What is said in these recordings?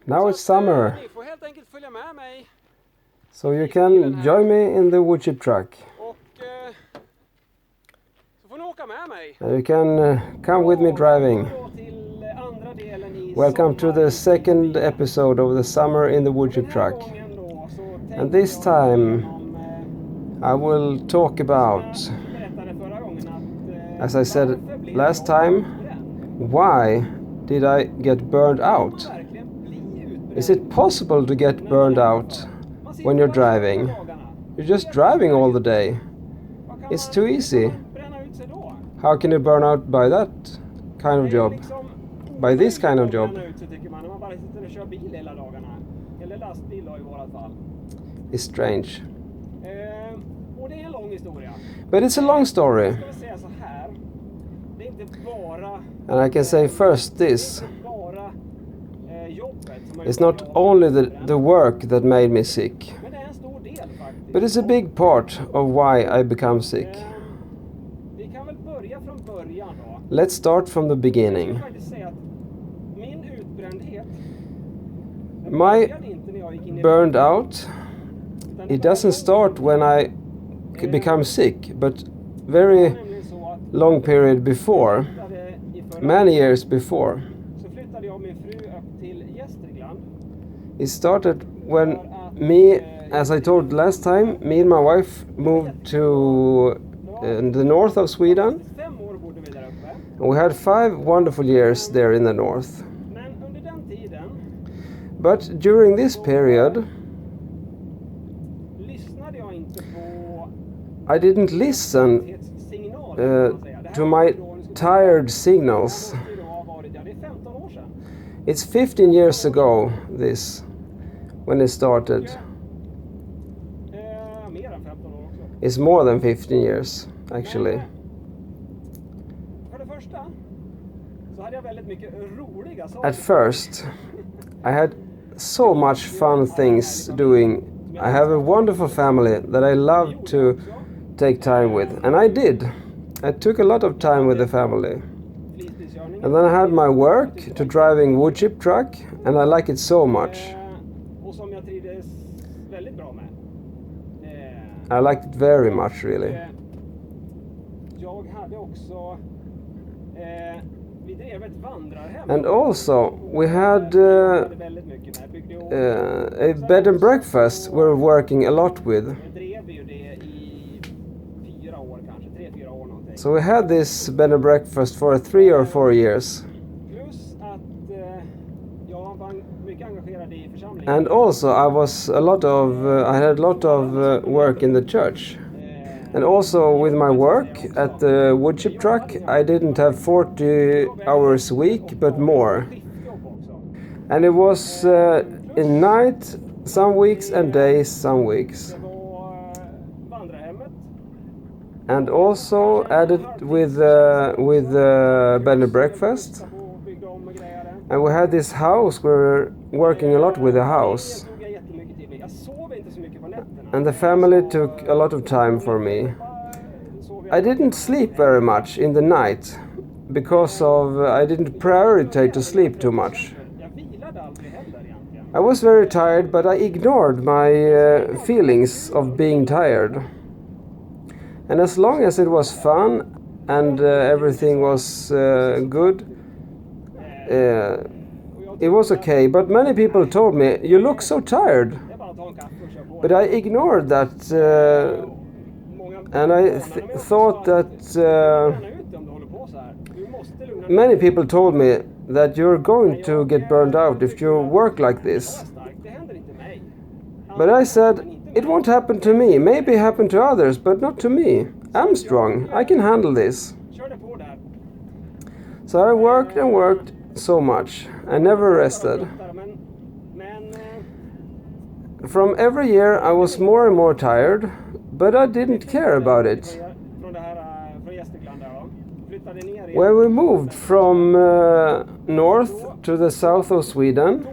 Now it's summer. So you can join me in the woodchip truck. And you can come with me driving. Welcome to the second episode of the summer in the woodchip truck. And this time I will talk about, as I said last time, why did I get burned out? Is it possible to get burned out when you're driving? You're just driving all the day. It's too easy. How can you burn out by that kind of job? By this kind of job? It's strange. But it's a long story. And I can say first this. It's not only the work that made me sick, but it's a big part of why I become sick. Let's start from the beginning. My burned out, it doesn't start when I become sick, but very long period before, many years before. It started when me, as I told last time, me and my wife moved to the north of Sweden. We had 5 wonderful years there in the north. But during this period, I didn't listen to my tired signals. It's 15 years ago, this, when it started. It's more than 15 years, actually. At first, I had so much fun things doing. I have a wonderful family that I love to take time with, and I did. I took a lot of time with the family. And then I had my work to driving woodchip truck, and I like it so much. I liked it very much, really. And also, we had a bed and breakfast we were working a lot with. So we had this bed and breakfast for 3 or 4 years. And also I had a lot of work in the church. And also with my work at the woodchip truck, I didn't have 40 hours a week, but more. And it was in night some weeks and days some weeks. And also added with bed and breakfast. And we had this house, we were working a lot with the house. And the family took a lot of time for me. I didn't sleep very much in the night because I didn't prioritize to sleep too much. I was very tired, but I ignored my feelings of being tired. And as long as it was fun and everything was good, it was okay. But many people told me, "You look so tired." But I ignored that, and I thought that many people told me that you're going to get burned out if you work like this. But I said, it won't happen to me. Maybe happen to others, but not to me. I'm strong. I can handle this. So I worked and worked so much. I never rested. From every year I was more and more tired, but I didn't care about it. When we moved from north to the south of Sweden,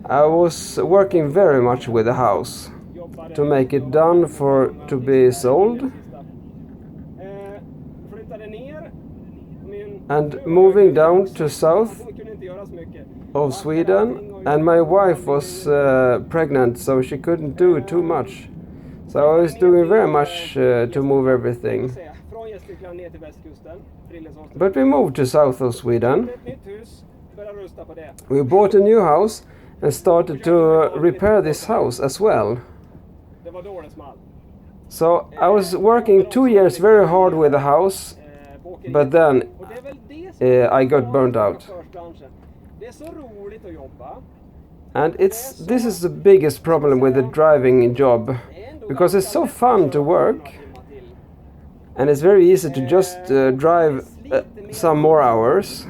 I was working very much with the house to make it done to be sold. And moving down to south, of Sweden, and my wife was pregnant, so she couldn't do too much. So I was doing very much to move everything. But we moved to south of Sweden. We bought a new house and started to repair this house as well. So I was working 2 years very hard with the house, but then I got burnt out. And this is the biggest problem with the driving job, because it's so fun to work, and it's very easy to just drive some more hours,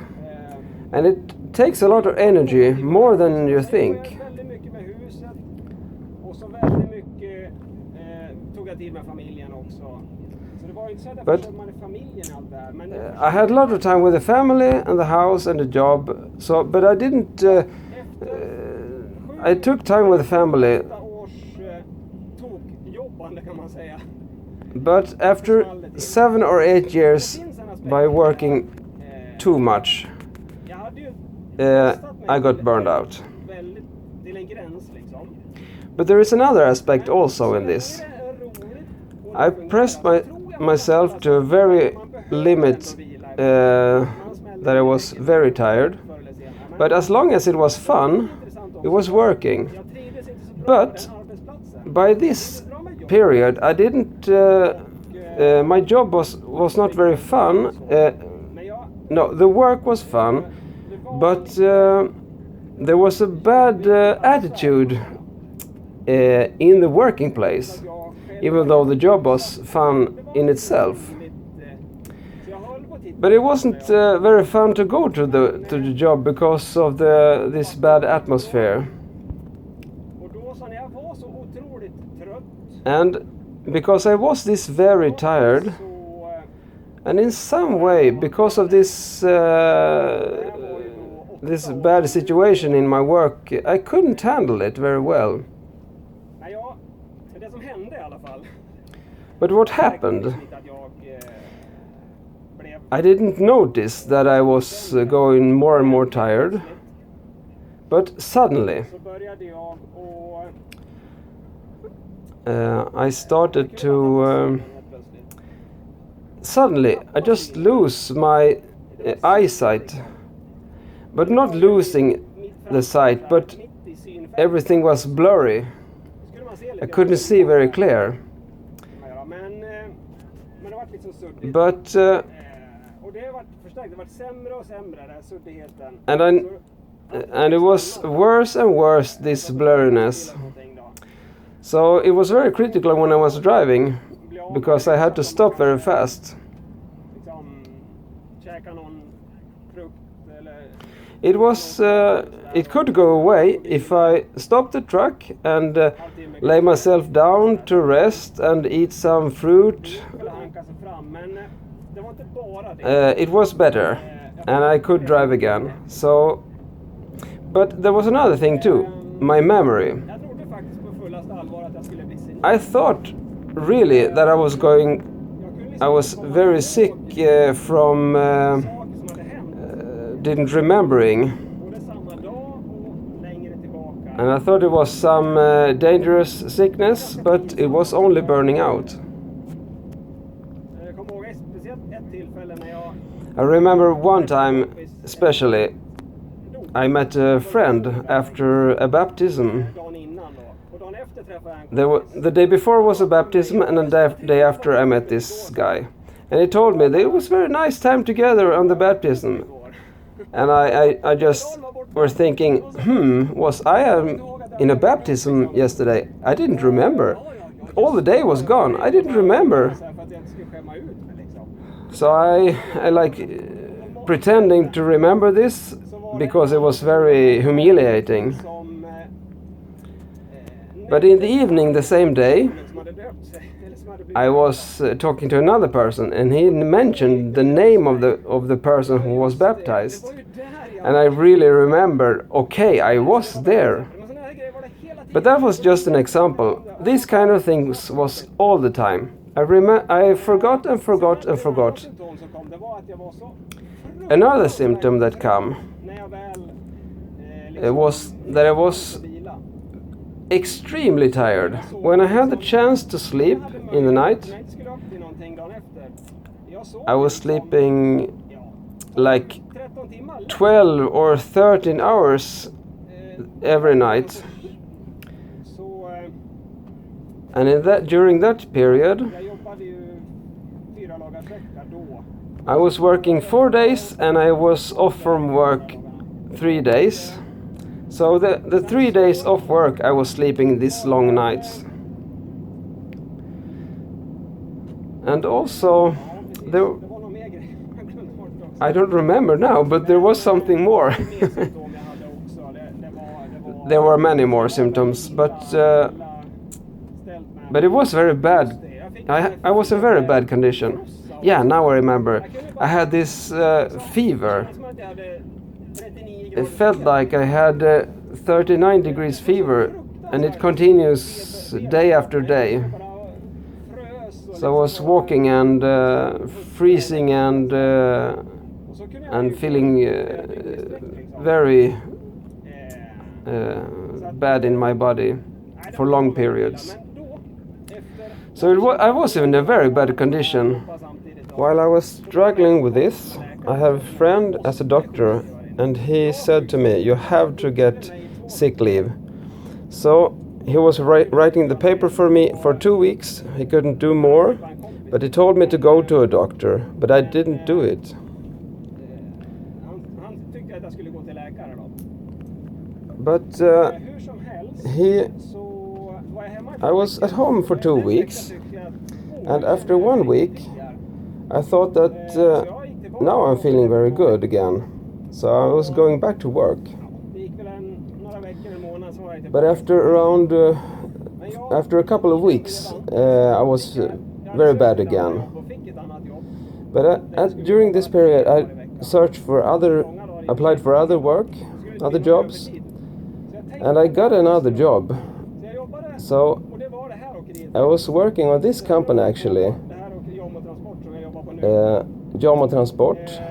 and it takes a lot of energy, more than you think. But I had a lot of time with the family and the house and the job. So, but I didn't. I took time with the family. But after 7 or 8 years by working too much, I got burned out. But there is another aspect also in this. I pressed myself to a very limit that I was very tired. But as long as it was fun, it was working. But by this period, I didn't. My job was not very fun. No, the work was fun, but there was a bad attitude in the working place, even though the job was fun in itself. But it wasn't very fun to go to the job because of this bad atmosphere. And because I was this very tired, and in some way, because of this bad situation in my work, I couldn't handle it very well. But what happened? I didn't notice that I was going more and more tired, but suddenly I started to suddenly I just lose my eyesight, but not losing the sight, but everything was blurry. I couldn't see very clear. But and it was worse and worse, this blurriness. So it was very critical when I was driving, because I had to stop very fast. It could go away if I stopped the truck and lay myself down to rest and eat some fruit. It was better, and I could drive again. So, but there was another thing too, my memory. I thought really that I was very sick from didn't remembering, and I thought it was some dangerous sickness, but it was only burning out. I remember one time especially, I met a friend after a baptism. The day before was a baptism, and the day after I met this guy. And he told me that it was a very nice time together on the baptism. And I just was thinking, was I in a baptism yesterday? I didn't remember. All the day was gone. I didn't remember. So I like pretending to remember this, because it was very humiliating. But in the evening the same day, I was talking to another person, and he mentioned the name of the person who was baptized. And I really remembered, okay, I was there. But that was just an example. These kind of things was all the time. I forgot and forgot and forgot. Another symptom that came was that I was extremely tired. When I had the chance to sleep in the night, I was sleeping like 12 or 13 hours every night. And during that period, I was working 4 days and I was off from work 3 days. So the 3 days off work I was sleeping these long nights. And also I don't remember now, but there was something more. There were many more symptoms, but it was very bad. I was in very bad condition. Yeah, now I remember. I had this fever. It felt like I had 39 degrees fever, and it continues day after day. So I was walking and freezing and feeling very bad in my body for long periods. So I was in a very bad condition. While I was struggling with this, I have a friend as a doctor, and he said to me, "You have to get sick leave." So he was writing the paper for me for 2 weeks. He couldn't do more, but he told me to go to a doctor, but I didn't do it. But I was at home for 2 weeks, and after 1 week I thought that now I'm feeling very good again, so I was going back to work. But after a couple of weeks I was very bad again. But during this period I applied for other jobs, and I got another job. So I was working on this company actually, Transport,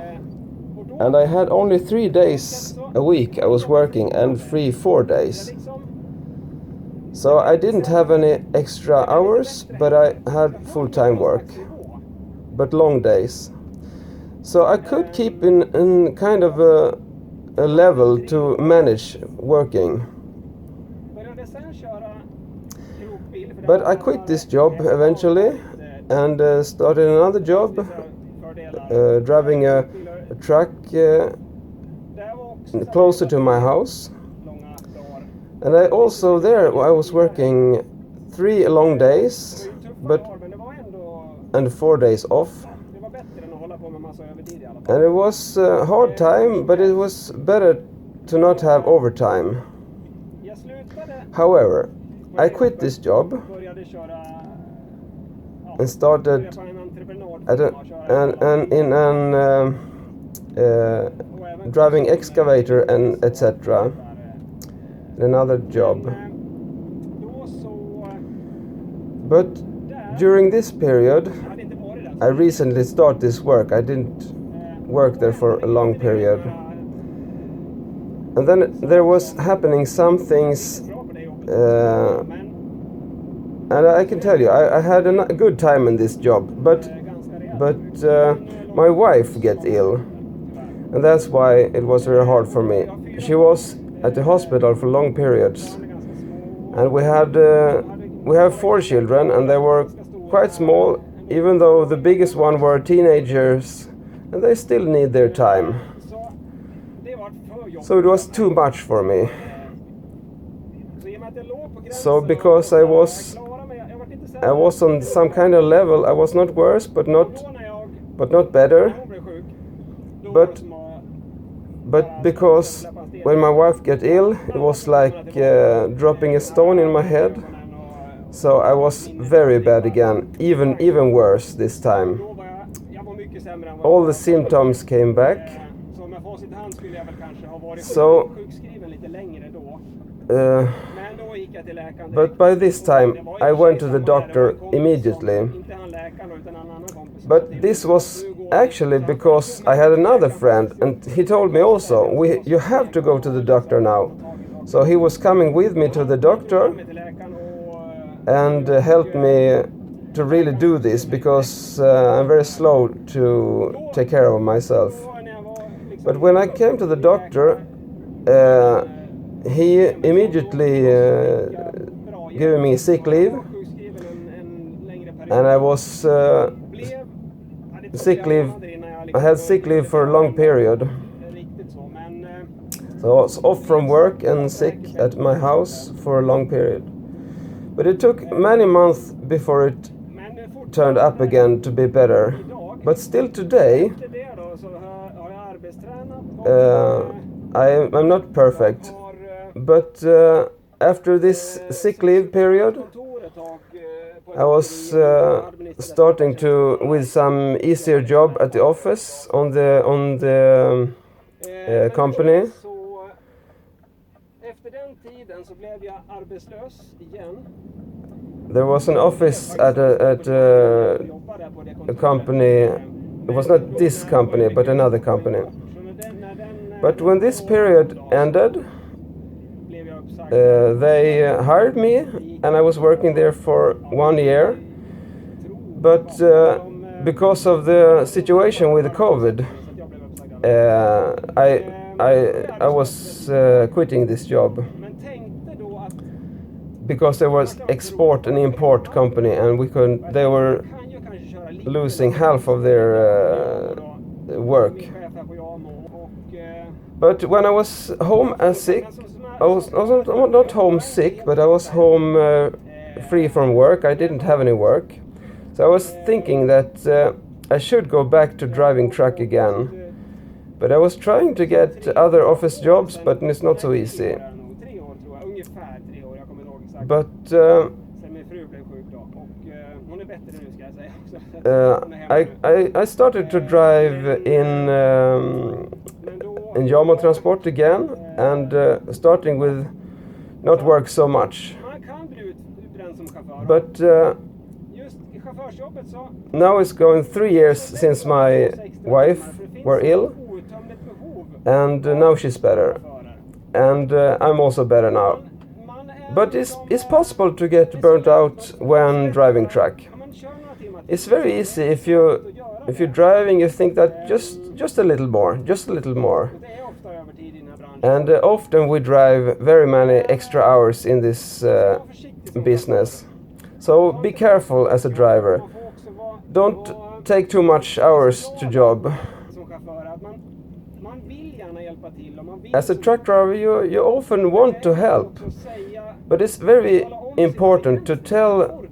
and I had only 3 days a week I was working and free 4 days. So I didn't have any extra hours, but I had full-time work, but long days. So I could keep in kind of a level to manage working. But I quit this job eventually and started another job, driving a truck closer to my house. And I was working 3 long days, and 4 days off. And it was a hard time, but it was better to not have overtime. However, I quit this job and started driving excavator and etc. Another job. But during this period, I recently started this work. I didn't work there for a long period. And then there was happening some things, and I can tell you, I had a good time in this job, but my wife get ill, and that's why it was very hard for me. She was at the hospital for long periods, and we have 4 children, and they were quite small, even though the biggest one were teenagers, and they still need their time. So it was too much for me. So because I was on some kind of level, I was not worse, but not better. But because when my wife got ill, it was like dropping a stone in my head. So I was very bad again, even worse this time. All the symptoms came back. So, but by this time I went to the doctor immediately, But this was actually because I had another friend, and he told me also, you have to go to the doctor now. So he was coming with me to the doctor and helped me to really do this, because I'm very slow to take care of myself. But when I came to the doctor, he immediately gave me sick leave, and I was sick leave. I had sick leave for a long period. So I was off from work and sick at my house for a long period. But it took many months before it turned up again to be better. But still today, I'm not perfect. But after this sick leave period, I was starting with some easier job at the office on the company. There was an office at a company. It was not this company, but another company. But when this period ended, they hired me, and I was working there for 1 year. But because of the situation with the COVID, I was quitting this job, because there was export and import company, and they were losing half of their work. But when I was home and sick, I was not home sick, but I was home free from work. I didn't have any work. So I was thinking that I should go back to driving truck again. But I was trying to get other office jobs, but it's not so easy. But I started to drive in Jama Transport again, and starting with not work so much. But now it's going 3 years since my wife were ill, and now she's better, and I'm also better now. But it's possible to get burnt out when driving truck. It's very easy if you're driving. You think that just a little more. And often we drive very many extra hours in this business. So be careful as a driver. Don't take too much hours to job. As a truck driver, you often want to help, but it's very important to tell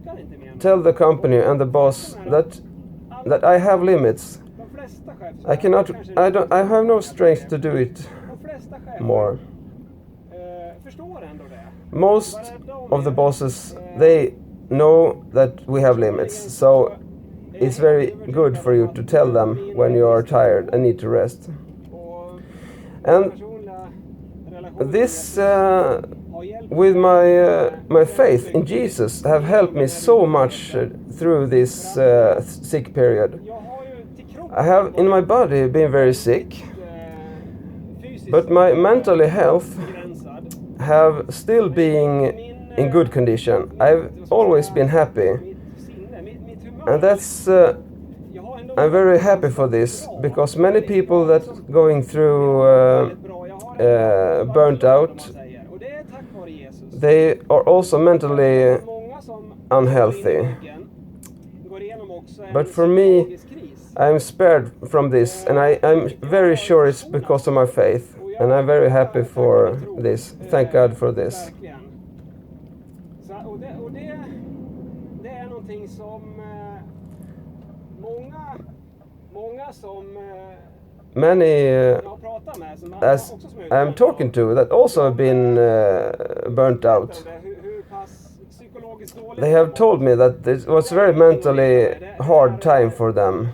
the company and the boss that I have limits. I have no strength to do it more. Most of the bosses, they know that we have limits, so it's very good for you to tell them when you are tired and need to rest. And this with my faith in Jesus have helped me so much through this sick period. I have in my body been very sick, but my mental health have still been in good condition. I've always been happy, and that's I'm very happy for this, because many people that going through burnt out, they are also mentally unhealthy. But for me, I'm spared from this, and I'm very sure it's because of my faith, and I'm very happy for this. Thank God for this. Many as I'm talking to that also have been burnt out, they have told me that it was very mentally hard time for them,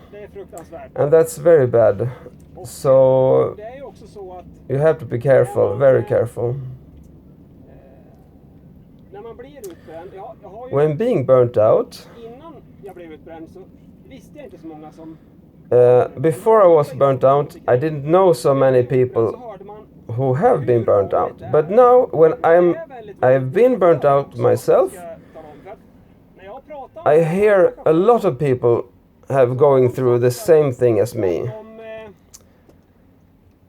and that's very bad. So you have to be careful, very careful. When being burnt out, Before I was burnt out, I didn't know so many people who have been burnt out. But now, when I've been burnt out myself, I hear a lot of people have going through the same thing as me.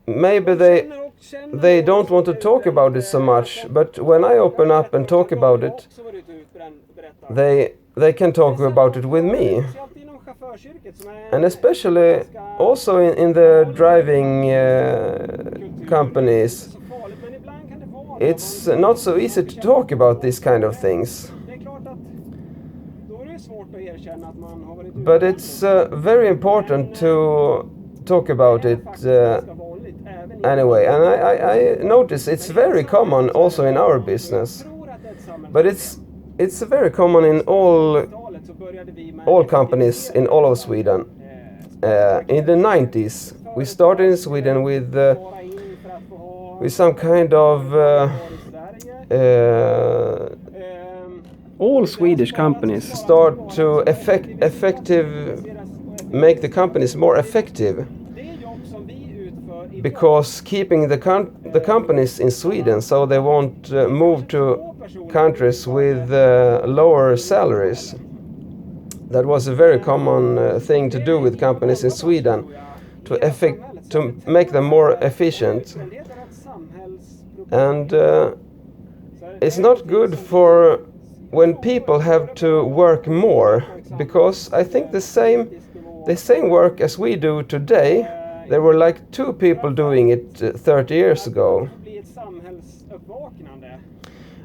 Maybe they don't want to talk about it so much, but when I open up and talk about it, they can talk about it with me. And especially also in the driving companies, it's not so easy to talk about these kind of things. But it's very important to talk about it anyway. And I notice it's very common also in our business. But it's very common in all companies in all of Sweden. In the 90s, we started in Sweden with some kind of all Swedish companies start to make the companies more effective, because keeping the companies in Sweden so they won't move to countries with lower salaries. That was a very common thing to do with companies in Sweden, to make them more efficient. And it's not good for when people have to work more, because I think the same work as we do today, there were like 2 people doing it 30 years ago.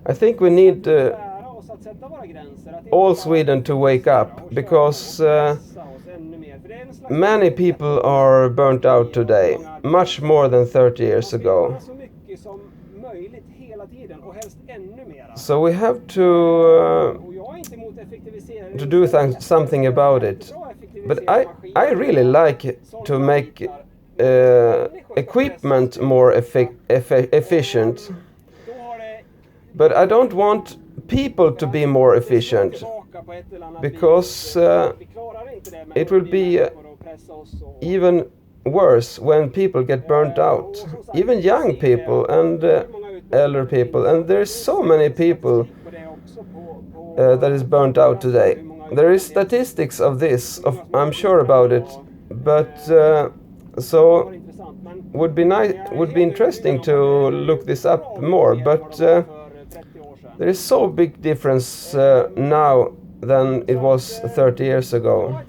I think we need all Sweden to wake up, because many people are burnt out today, much more than 30 years ago. So we have to do something about it. But I really like to make equipment more efficient. But I don't want people to be more efficient, because it will be even worse when people get burnt out. Even young people and elder people, and there's so many people that is burnt out today. There is statistics of this, I'm sure about it, but so would be interesting to look this up more. But there is so big difference now than it was 30 years ago.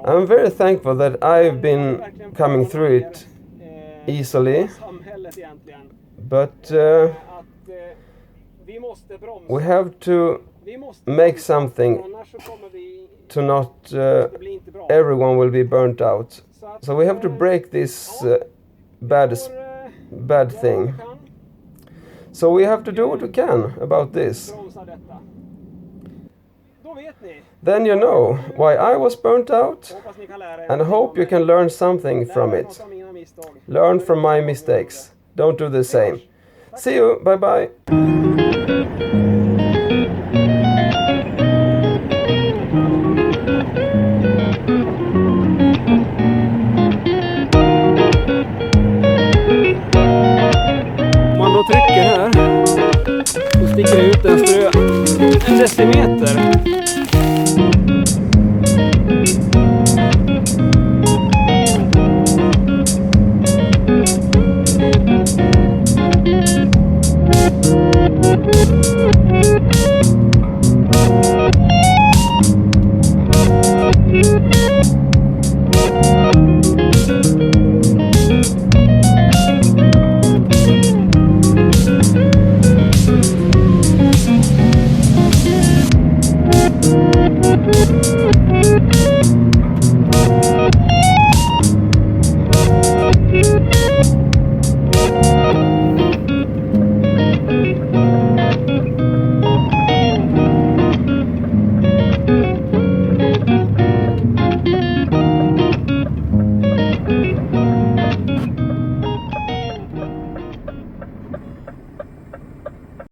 I'm very thankful that I've been coming through it easily, but we have to make something to not everyone will be burnt out. So we have to break this bad thing. So we have to do what we can about this. Then you know why I was burnt out, and I hope you can learn something from it. Learn from my mistakes. Don't do the same. See you. Bye bye. Man då trycker här, så sticker det ut en decimeter.